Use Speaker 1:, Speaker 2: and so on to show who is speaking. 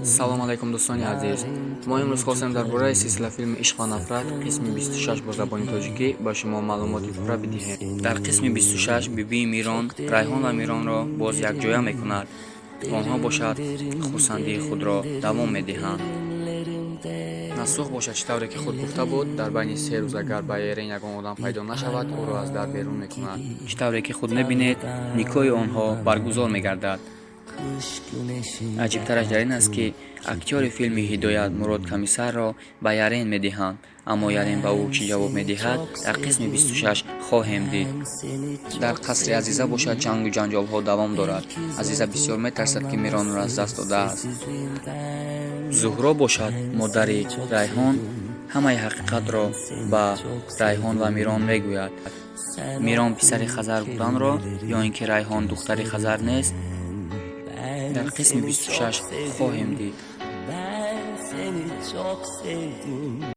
Speaker 1: салом алайкум дӯстони азиз. Мо имрӯз хостем дар бораи силсила филми Ишқ ва нафрат қисми 26 бо забони тоҷикӣ ба шумо маълумоти пурра бидиҳем. Дар қисми 26 бибии Мирон Райҳон ва Миронро боз якҷоя мекунад. Онҳо бошад хурсандии худро давом медиҳанд. Насух бошад чӣ тавре ки худ гуфта буд, дар байни 3 рӯз агар ба ерин ягон одам пайдо нашавад, ӯро аз дар берун мекунад. Чӣ тавре ки худ мебинед, никоҳи онҳо баргузор мегардад. аҷибтараш дар ин аст ки актёри филми Ҳидоят Мурод Комиссарро ба Ярен медиҳанд, аммо Ярен ба ӯ чӣ ҷавоб медиҳад, дар қисми 26 хоҳем дид. Дар қасри Азиза бошад ҷангу ҷанҷолҳо давом дорад. Азиза бисёр метарсад ки Миронро аз даст додааст. Зуҳро бошад модари Райҳон ҳамаи ҳақиқатро ба Райҳон ва Мирон мегӯяд. Мирон писари Хазар буданро ё ин ки Райҳон духтари Хазар нест, дар қисми 26 хоҳем дид.